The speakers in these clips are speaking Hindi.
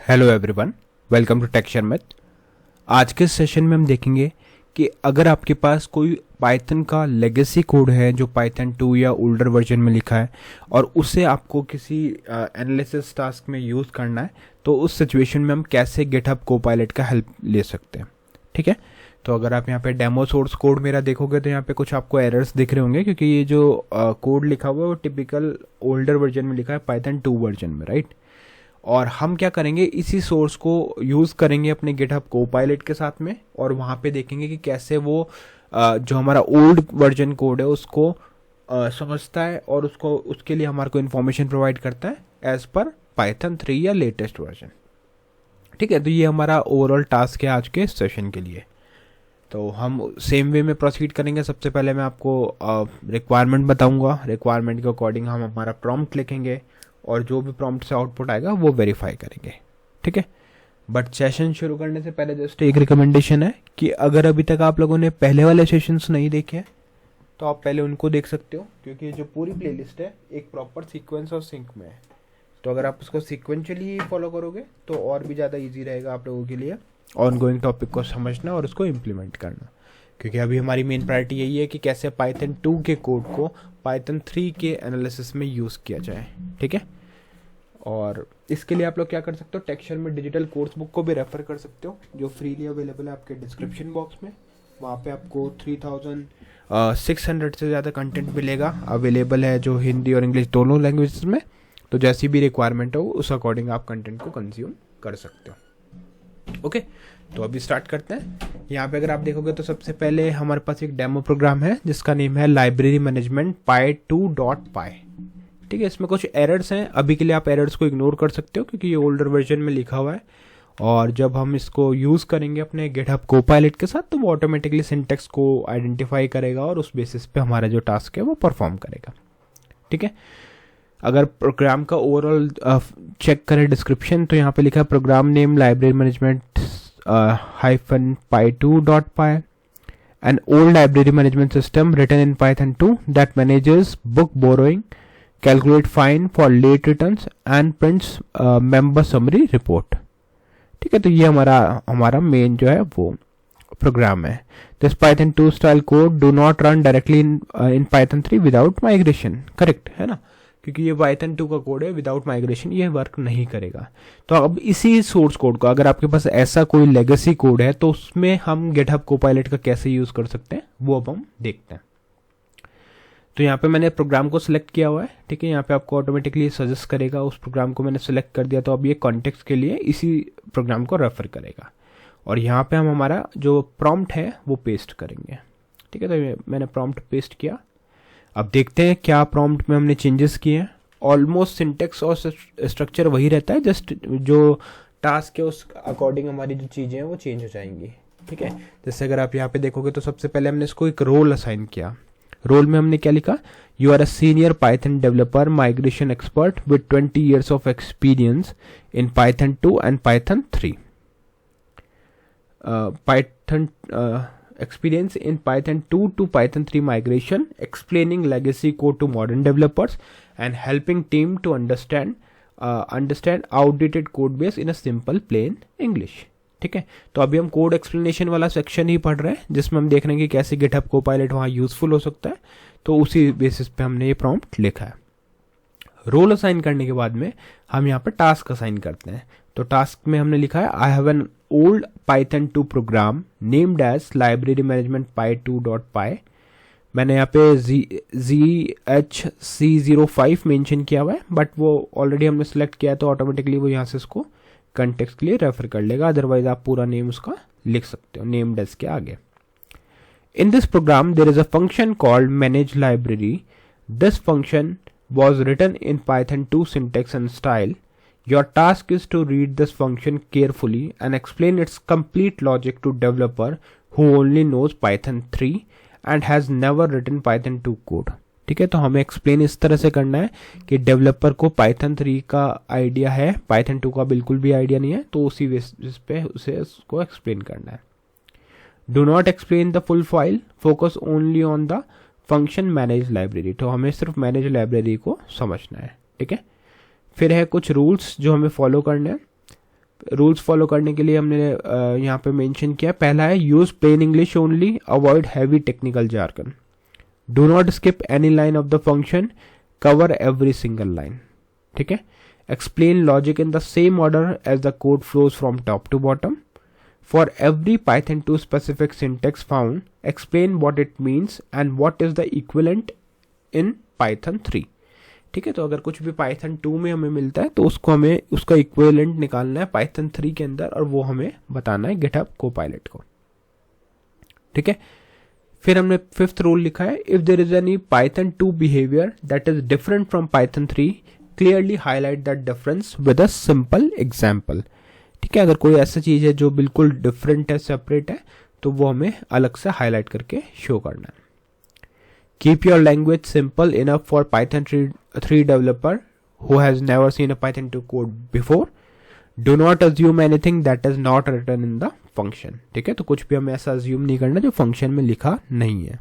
Hello everyone, welcome to Texture Math. आज के सेशन में हम देखेंगे कि अगर आपके पास कोई पाइथन का लेगेसी कोड है जो पाइथन 2 या ओल्डर वर्जन में लिखा है और उसे आपको किसी एनालिसिस टास्क में यूज़ करना है, तो उस सिचुएशन में हम कैसे गिटहब कोपायलट का हेल्प ले सकते हैं। ठीक है, तो अगर आप यहाँ पे डेमो सोर्स कोड मेरा देखोगे तो यहाँ पे कुछ आपको एरर्स दिख रहे होंगे, क्योंकि ये जो कोड लिखा हुआ है वो टिपिकल ओल्डर वर्जन में लिखा है, पाइथन 2 वर्जन में, राइट। और हम क्या करेंगे, इसी सोर्स को यूज़ करेंगे अपने गिटहब कोपायलट के साथ में, और वहाँ पे देखेंगे कि कैसे वो जो हमारा ओल्ड वर्जन कोड है उसको समझता है और उसको उसके लिए हमारे को इन्फॉर्मेशन प्रोवाइड करता है एज पर पाइथन 3 या लेटेस्ट वर्जन। ठीक है, तो ये हमारा ओवरऑल टास्क है आज के सेशन के लिए। तो हम सेम वे में प्रोसीड करेंगे। सबसे पहले मैं आपको रिक्वायरमेंट बताऊंगा, रिक्वायरमेंट के अकॉर्डिंग हम हमारा प्रॉम्प्ट लिखेंगे और जो भी प्रॉम्प्ट से आउटपुट आएगा वो वेरीफाई करेंगे। ठीक है, बट सेशन शुरू करने से पहले जस्ट एक रिकमेंडेशन है कि अगर अभी तक आप लोगों ने पहले वाले सेशंस नहीं देखे हैं तो आप पहले उनको देख सकते हो, क्योंकि जो पूरी प्लेलिस्ट है एक प्रॉपर सीक्वेंस और सिंक में है। तो अगर आप उसको सीक्वेंशियली फॉलो करोगे तो और भी ज़्यादा ईजी रहेगा आप लोगों के लिए ऑन गोइंग टॉपिक को समझना और उसको इम्प्लीमेंट करना, क्योंकि अभी हमारी मेन प्रायोरिटी यही है कि कैसे पाइथन 2 के कोड को पाइथन 3 के एनालिसिस में यूज़ किया जाए। ठीक है, और इसके लिए आप लोग क्या कर सकते हो, टेक्सचर में डिजिटल कोर्स बुक को भी रेफर कर सकते हो जो फ्रीली अवेलेबल है आपके डिस्क्रिप्शन बॉक्स में। वहाँ पे आपको 3600 से ज़्यादा कंटेंट मिलेगा, अवेलेबल है जो हिंदी और इंग्लिश दोनों लैंग्वेजेस में। तो जैसी भी रिक्वायरमेंट हो उस अकॉर्डिंग आप कंटेंट को कंज्यूम कर सकते हो। ओके, तो अभी स्टार्ट करते हैं। यहाँ पे अगर आप देखोगे तो सबसे पहले हमारे पास एक डेमो प्रोग्राम है जिसका नेम है लाइब्रेरी मैनेजमेंट py2.py। ठीक है, इसमें कुछ एरर्स हैं, अभी के लिए आप एरर्स को इग्नोर कर सकते हो क्योंकि ये ओल्डर वर्जन में लिखा हुआ है, और जब हम इसको यूज़ करेंगे अपने गिटहब कोपायलट के साथ तो वो ऑटोमेटिकली सिंटेक्स को आइडेंटिफाई करेगा और उस बेसिस पे हमारा जो टास्क है वो परफॉर्म करेगा। ठीक है, अगर प्रोग्राम का ओवरऑल चेक करें डिस्क्रिप्शन तो यहाँ पे लिखा है program name library management -py2.py, an old library management system written in Python 2 that manages book borrowing, calculate fine for late returns and prints member summary report। ठीक है, तो ये हमारा मेन जो है वो प्रोग्राम है। This Python 2 style code do not run directly in Python 3 without migration. Correct है ना, क्योंकि ये Python 2 का कोड है, विदाउट माइग्रेशन ये वर्क नहीं करेगा। तो अब इसी सोर्स कोड को, अगर आपके पास ऐसा कोई लेगेसी कोड है तो उसमें हम गिटहब कोपायलट का कैसे यूज़ कर सकते हैं वो अब हम देखते हैं। तो यहाँ पे मैंने प्रोग्राम को सिलेक्ट किया हुआ है। ठीक है, यहाँ पे आपको ऑटोमेटिकली सजेस्ट करेगा, उस प्रोग्राम को मैंने सिलेक्ट कर दिया तो अब ये कॉन्टेक्स्ट के लिए इसी प्रोग्राम को रेफर करेगा, और यहाँ पे हम हमारा जो प्रॉम्प्ट है वो पेस्ट करेंगे। ठीक है, तो मैंने प्रॉम्प्ट पेस्ट किया। अब देखते हैं क्या प्रॉम्प्ट में हमने चेंजेस किए हैं। ऑलमोस्ट सिंटेक्स और स्ट्रक्चर वही रहता है, जस्ट जो टास्क है उस अकॉर्डिंग हमारी जो चीज़ें हैं वो चेंज हो जाएंगी। ठीक है, जैसे अगर आप यहाँ पे देखोगे तो सबसे पहले हमने इसको एक रोल असाइन किया। रोल में हमने क्या लिखा, you are a senior Python developer migration expert with 20 years of experience in Python 2 and Python 3। Python experience in Python 2 to Python 3 migration, explaining legacy code to modern developers and helping team to understand outdated code base in a simple plain English। ठीक है, तो अभी हम कोड एक्सप्लेनेशन वाला सेक्शन ही पढ़ रहे हैं जिसमें हम देख रहे हैं कि कैसे गिटहब कोपायलट वहाँ यूजफुल हो सकता है। तो उसी बेसिस पे हमने ये प्रॉम्प्ट लिखा है। रोल असाइन करने के बाद में हम यहाँ पर टास्क असाइन करते हैं। तो टास्क में हमने लिखा है I have an old Python 2 program named as library management py2.py। मैंने यहाँ पे ZHC05 मेंशन किया हुआ है, बट वो ऑलरेडी हमने सेलेक्ट किया है तो ऑटोमेटिकली वो यहाँ से इसको कंटेक्स्ट के लिए रेफर कर लेगा, अदरवाइज आप पूरा नेम उसका लिख सकते हो नेम्ड एज के आगे। In this program there is a function called manage library. This function was written in Python 2 syntax and style. Your task is to read this function carefully and explain its complete logic to developer who only knows Python 3 and has never written Python 2 code। ठीक है, तो हमें एक्सप्लेन इस तरह से करना है कि डेवलपर को Python 3 का आइडिया है, Python 2 का बिल्कुल भी आइडिया नहीं है, तो उसी बेसिस पे उसे उसको एक्सप्लेन करना है। Do not explain the full file, focus only on the function manage library. तो हमें सिर्फ मैनेज लाइब्रेरी को समझना है। ठीक है, फिर है कुछ रूल्स जो हमें फॉलो करने हैं। रूल्स फॉलो करने के लिए हमने यहाँ पे मेंशन किया। पहला है use plain English only, avoid heavy technical jargon, do not skip any line of the function, cover every single line. ठीक है, explain logic in the same order as the code flows from top to bottom. For every Python 2 specific syntax found, explain what it means and what is the equivalent in Python 3। ठीक है, तो अगर कुछ भी Python 2 में हमें मिलता है तो उसको हमें उसका इक्विवेलेंट निकालना है Python 3 के अंदर और वो हमें बताना है GitHub Copilot को। ठीक है, फिर हमने फिफ्थ रूल लिखा है, if there is any Python 2 behaviour that is different from Python 3, clearly highlight that difference with a simple example. ठीक है, अगर कोई ऐसा चीज है जो बिल्कुल डिफरेंट है, सेपरेट है, तो वो हमें अलग से हाईलाइट करके शो करना है। Keep your language simple enough for Python 3 developer who has never seen a Python 2 code before, do not assume anything that is not written in the function. ठीक है, तो कुछ भी हमें ऐसा अज्यूम नहीं करना जो फंक्शन में लिखा नहीं है।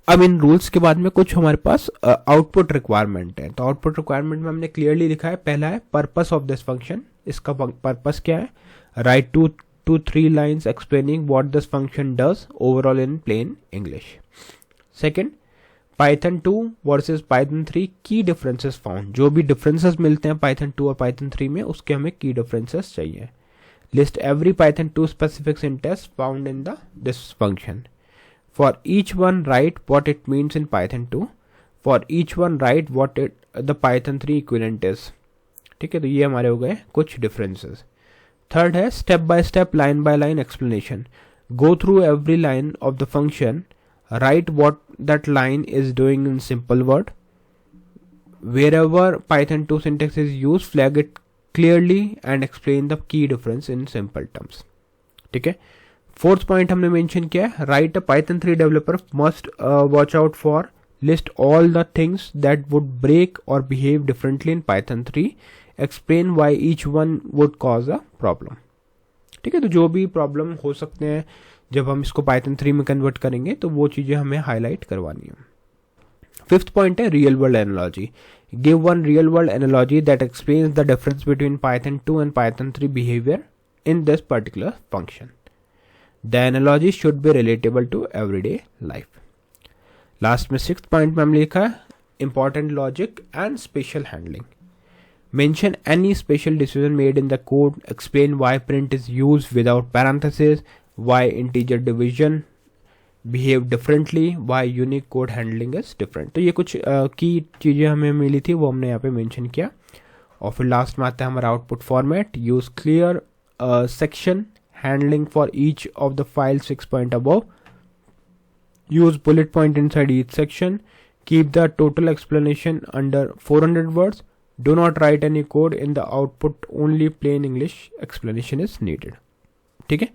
अब इन रूल्स के बाद में कुछ हमारे पास आउटपुट रिक्वायरमेंट है। तो आउटपुट रिक्वायरमेंट में हमने क्लियरली लिखा है, पहला है पर्पस ऑफ दिस फंक्शन, इसका पर्पस क्या है, write 2 to 3 lines explaining what this function does overall in plain English. Second, Python 2 versus Python 3 की डिफरेंसेस फाउंड, जो भी डिफरेंसेस मिलते हैं Python 2 और Python 3 में उसके हमें की डिफरेंसेस चाहिए। List every Python 2 specific syntax found in this function. For each one, write what it means in Python 2. For each one, write what the Python 3 equivalent is. ठीक है, तो ये हमारे हो गए कुछ differences. थर्ड है step by step, line by line explanation. Go through every line of the function. Write what that line is doing in simple word. Wherever Python 2 syntax is used, flag it clearly and explain the key difference in simple terms. ठीक है, फोर्थ पॉइंट हमने मेंशन किया है, write a Python 3 developer must watch out for list all the things that would break और behave differently in Python 3, explain why each one would cause a problem. ठीक है, तो जो भी प्रॉब्लम हो सकते हैं जब हम इसको Python 3 में कन्वर्ट करेंगे तो वो चीजें हमें हाईलाइट करवानी है। फिफ्थ पॉइंट है real world analogy, give one real world analogy that explains the difference between Python 2 and Python 3 behaviour in this particular function. The analogy should be relatable to everyday life. Last में सिक्स्थ पॉइंट में हमने लिखा है important logic and special handling. Mention any special decision made in the code. Explain why print is used without parentheses, why integer division behave differently, why unique code handling is different. तो ये कुछ की चीज़ें हमें मिली थी, वो हमने यहाँ पे मेंशन किया। और फिर लास्ट में आता है हमारा output format, use clear section handling for each of the files 6 point above, use bullet point inside each section, keep the total explanation under 400 words, do not write any code in the output, only plain English explanation is needed। ठीक है,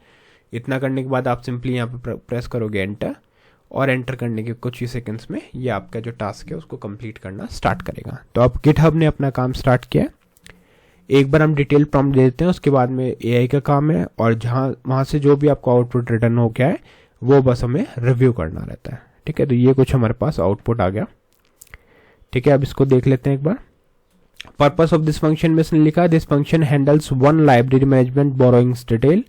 इतना करने के बाद आप सिंपली यहाँ पे प्रेस करोगे एंटर, और एंटर करने के कुछ ही सेकंड्स में ये आपका जो टास्क है उसको कंप्लीट करना स्टार्ट करेगा। तो अब GitHub ने अपना काम स्टार्ट किया। एक बार हम डिटेल प्रॉम्प्ट दे देते हैं, उसके बाद में AI का काम है, और जहाँ वहाँ से जो भी आपको आउटपुट रिटर्न हो गया है वो बस हमें रिव्यू करना रहता है। ठीक है, तो ये कुछ हमारे पास आउटपुट आ गया। ठीक है, अब इसको देख लेते हैं एक बार। पर्पस ऑफ दिस फंक्शन में इसने लिखा, this function handles one library management borrowings detail,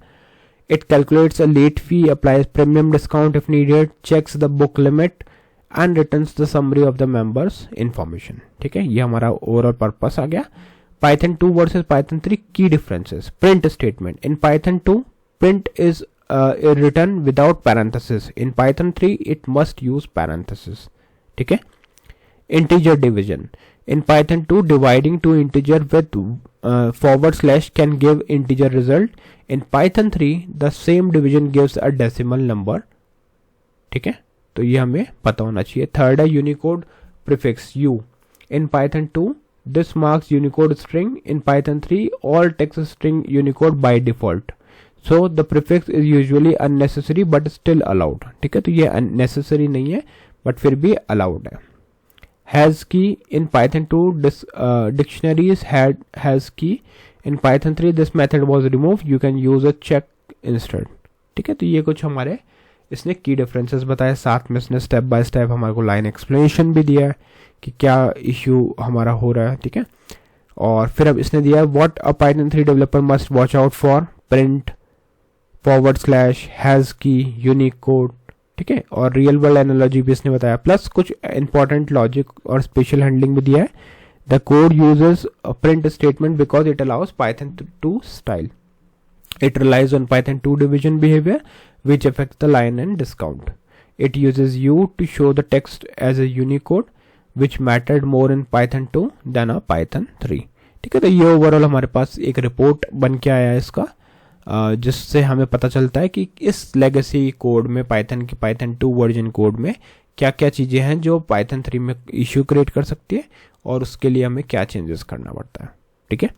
it calculates a late fee, applies premium discount if needed, checks the book limit and returns the summary of the members information. ठीक है, ये हमारा ओवरऑल पर्पस आ गया। Python 2 versus Python 3 key differences. Print statement. In Python 2, print is written without parentheses. In Python 3, it must use parentheses. ठीक है? Integer division. In Python 2, dividing two integer with forward slash can give integer result. In Python 3, the same division gives a decimal number. ठीक है? तो ये हमें पता होना चाहिए। थर्ड है Unicode prefix U. In Python 2, this marks Unicode string. In Python 3, all text string Unicode by default. So the prefix is usually unnecessary but still allowed. ठीक है, तो ये unnecessary नहीं है but फिर भी allowed है। Has key in Python 2 dictionaries had has key. In Python 3 this method was removed. You can use a check instead. ठीक है, तो ये कुछ हमारे इसने की डिफरेंसेस बताए, साथ में इसने स्टेप बाय स्टेप हमारे को लाइन एक्सप्लेनेशन भी दिया है कि क्या इश्यू हमारा हो रहा है। ठीक है, और फिर अब इसने दिया what a Python 3 developer must watch out for, print / has की, यूनिक कोड, ठीक है, और रियल वर्ल्ड एनालॉजी भी इसने बताया, प्लस कुछ इंपॉर्टेंट लॉजिक और स्पेशल हैंडलिंग भी दिया है। The code uses a print statement because it allows Python 2 style, it relies on Python 2 division behavior which affects the line and discount. It uses U to show the text as a Unicode which mattered more in Python 2 than a Python 3. ठीक है, तो ये ओवरऑल हमारे पास एक रिपोर्ट बन के आया है इसका, जिससे हमें पता चलता है कि इस लेगेसी कोड में पाइथन 2 वर्जन कोड में क्या क्या चीज़ें हैं जो पाइथन 3 में इश्यू क्रिएट कर सकती है और उसके लिए हमें क्या चेंजेस करना पड़ता है। ठीक है,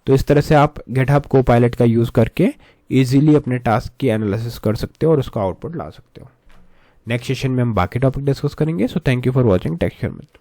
तो इस तरह से आप GitHub Copilot का यूज़ करके इजीली अपने टास्क की एनालिसिस कर सकते हो और उसका आउटपुट ला सकते हो। नेक्स्ट सेशन में हम बाकी टॉपिक डिस्कस करेंगे। So thank you for watching Texture meth.